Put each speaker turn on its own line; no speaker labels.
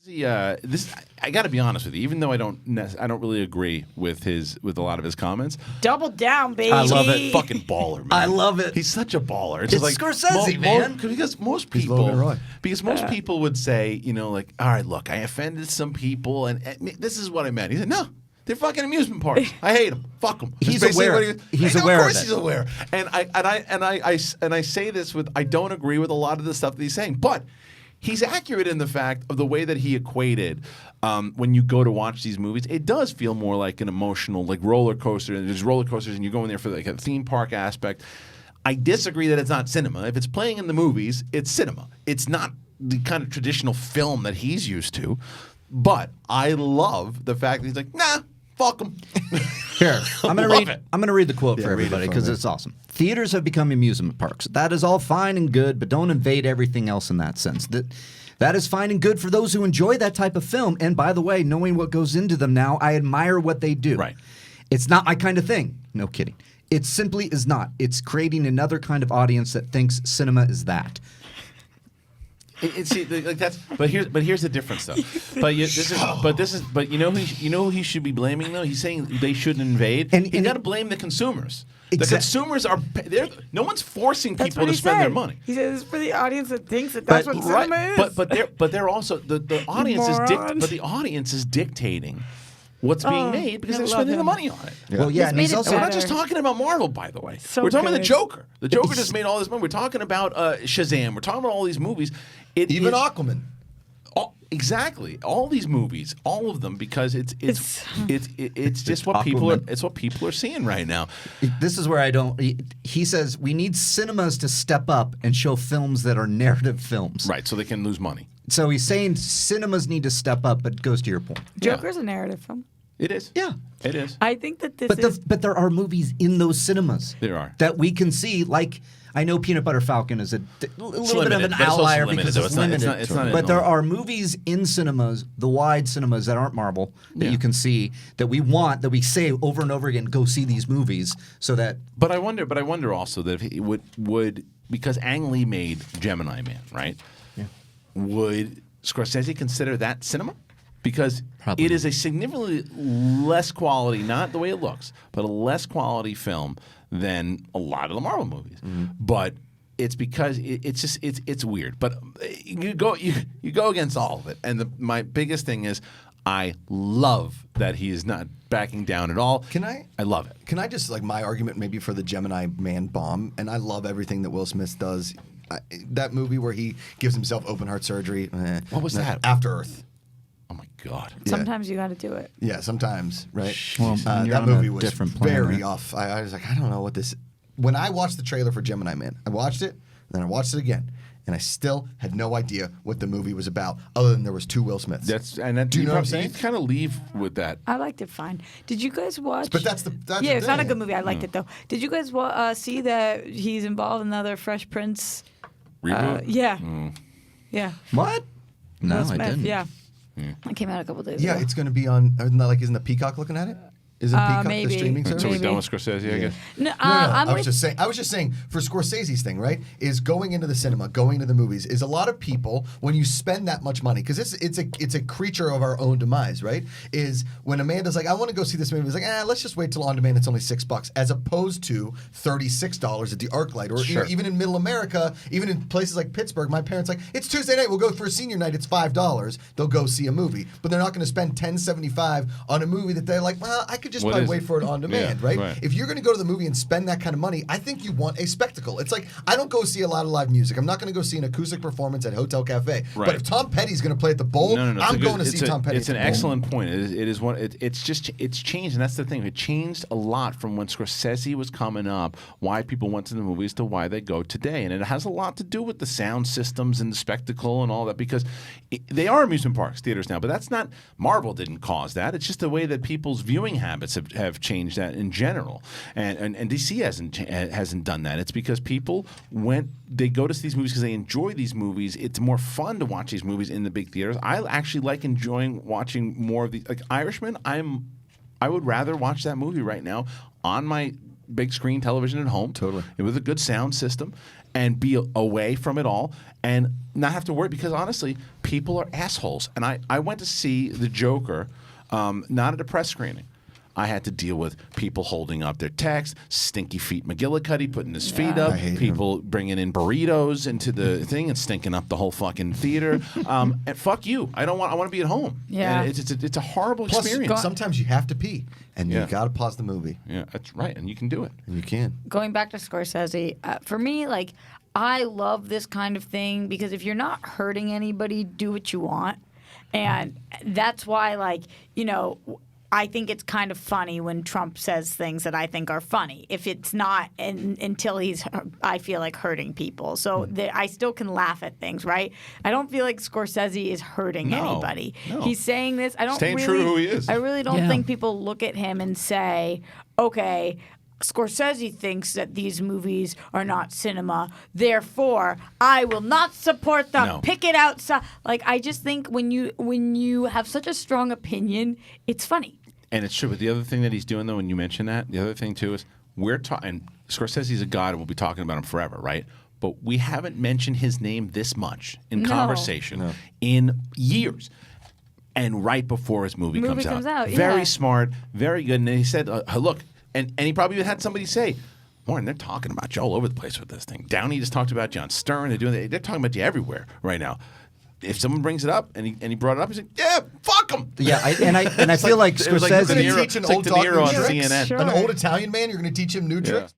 This I got to be honest with you. Even though I don't really agree with a lot of his comments.
Double down, baby.
I love it. Fucking baller, man.
I love it.
He's such a baller.
It's like Scorsese, man.
Because most
Logan Roy.
people would say, like, all right, look, I offended some people, and this is what I meant. He said, no. They're fucking amusement parks. I hate them. Fuck them.
He's aware. He's aware.
Of course, he's aware. And I say this with I don't agree with a lot of the stuff that he's saying, but he's accurate in the fact of the way that he equated when you go to watch these movies. It does feel more like an emotional, like roller coaster. And there's roller coasters, and you're going there for like a theme park aspect. I disagree that it's not cinema. If it's playing in the movies, it's cinema. It's not the kind of traditional film that he's used to. But I love the fact that he's like, nah, fuck them.
Here, I'm gonna read the quote for everybody because it's awesome. Theaters have become amusement parks. That is all fine and good, but don't invade everything else in that sense. That is fine and good for those who enjoy that type of film. And by the way, knowing what goes into them now, I admire what they do.
Right.
It's not my kind of thing. No kidding. It simply is not. It's creating another kind of audience that thinks cinema is that.
But here's the difference though. But you know who he should be blaming though. He's saying they shouldn't invade. And you got to blame the consumers. The consumers are no one's forcing people to spend their money.
He says it's for the audience that thinks that's what cinema is.
But they're also the audience the audience is dictating what's being made because they're spending the money on it.
Yeah. Well, yeah, and he's also
we're not just talking about Marvel, by the way.
So
we're talking about
good.
the Joker. The Joker just made all this money. We're talking about Shazam. We're talking about all these movies.
Even Aquaman.
Exactly, all these movies, all of them, because it's just what people are seeing right now.
This is where I don't. He says we need cinemas to step up and show films that are narrative films,
right? So they can lose money.
So he's saying cinemas need to step up, but it goes to your point.
Joker's a narrative film.
It is.
Yeah,
it is.
I think that
but there are movies in those cinemas.
There are
that we can see. Like I know Peanut Butter Falcon is a little bit of an outlier because it's limited. But there are movies in cinemas, the wide cinemas that aren't Marvel, that you can see that we want, that we say over and over again, go see these movies, so that.
But I wonder also that if he would because Ang Lee made Gemini Man, right? Yeah. Would Scorsese consider that cinema? Because it is a significantly less quality, not the way it looks, but a less quality film than a lot of the Marvel movies. Mm-hmm. But it's because it's weird. But you go against all of it. And my biggest thing is I love that he is not backing down at all. I love it.
Can I just my argument maybe for the Gemini Man bomb? And I love everything that Will Smith does. That movie where he gives himself open heart surgery.
What was that?
After Earth.
Oh my God!
Sometimes you got to do it.
Yeah, sometimes, right?
Well,
that movie was very off. I was like, I don't know what this. When I watched the trailer for Gemini Man, I watched it, then I watched it again, and I still had no idea what the movie was about, other than there was two Will Smiths.
Do you know what I'm saying? You kind of leave with that.
I liked it fine. Did you guys watch?
But that's
it's not a good movie. I liked it though. Did you guys see that he's involved in another Fresh Prince
reboot?
Yeah. Yeah.
What? No, I didn't.
Yeah. It came out a couple days ago.
Yeah, it's going to be on. Isn't the Peacock looking at it? Isn't Peacock
maybe.
the streaming service?
So we're done with Scorsese, I guess.
No,
I was just saying for Scorsese's thing, right? Is going into the cinema, going to the movies, is a lot of people when you spend that much money because it's a creature of our own demise, right? Is when Amanda's like, I want to go see this movie. It's like, let's just wait till on demand. It's only $6, as opposed to $36 at the ArcLight, or even in Middle America, even in places like Pittsburgh. My parents like, it's Tuesday night. We'll go for a senior night. It's $5. They'll go see a movie, but they're not going to spend $10.75 on a movie that they're like, well, I could just probably wait for it on demand, right? If you're going to go to the movie and spend that kind of money, I think you want a spectacle. It's like, I don't go see a lot of live music. I'm not going to go see an acoustic performance at Hotel Cafe. Right. But if Tom Petty's going to play at the Bowl, I'm going to see Tom Petty.
It's an excellent point. It's changed, and that's the thing. It changed a lot from when Scorsese was coming up, why people went to the movies to why they go today. And it has a lot to do with the sound systems and the spectacle and all that, because they are amusement parks, theaters now, but that's not, Marvel didn't cause that. It's just the way that people's viewing habits have changed that in general, and DC hasn't done that. It's because people they go to see these movies because they enjoy these movies. It's more fun to watch these movies in the big theaters. I actually like enjoying watching more of the Irishman. I would rather watch that movie right now on my big screen television at home, totally, with a good sound system, and be away from it all and not have to worry, because honestly, people are assholes. And I went to see The Joker, not at a press screening. I had to deal with people holding up their text, Stinky Feet McGillicuddy putting his feet up, people bringing in burritos into the thing and stinking up the whole fucking theater. And fuck you. I want to be at home.
Yeah.
And it's a horrible
Plus,
experience.
sometimes you have to pee, and you got to pause the movie.
Yeah, that's right, and you can do it.
And you can.
Going back to Scorsese, for me, like, I love this kind of thing because if you're not hurting anybody, do what you want. And that's why, like, you know, I think it's kind of funny when Trump says things that I think are funny. If it's not until he's, I feel like, hurting people. So I still can laugh at things, right? I don't feel like Scorsese is hurting anybody.
No.
He's saying this. I don't
Staying
really,
true to who he is.
I really don't think people look at him and say, okay, Scorsese thinks that these movies are not cinema, therefore I will not support them.
No.
Pick it outside. Like, I just think when you have such a strong opinion, it's funny.
And it's true. But the other thing that he's doing, though, when you mention that, the other thing, too, is we're talking, Scorsese's a god and we'll be talking about him forever, right? But we haven't mentioned his name this much in conversation in years. And right before his movie comes out. Very smart, very good. And he said, look, and he probably even had somebody say, Warren, they're talking about you all over the place with this thing. Downey just talked about you on Stern. They're talking about you everywhere right now. If someone brings it up and he brought it up, he said, "Yeah, fuck him."
Yeah, I feel like Scorsese.
You're going to teach an old dog new tricks?
CNN.
Sure.
An old Italian man, you're going to teach him new tricks?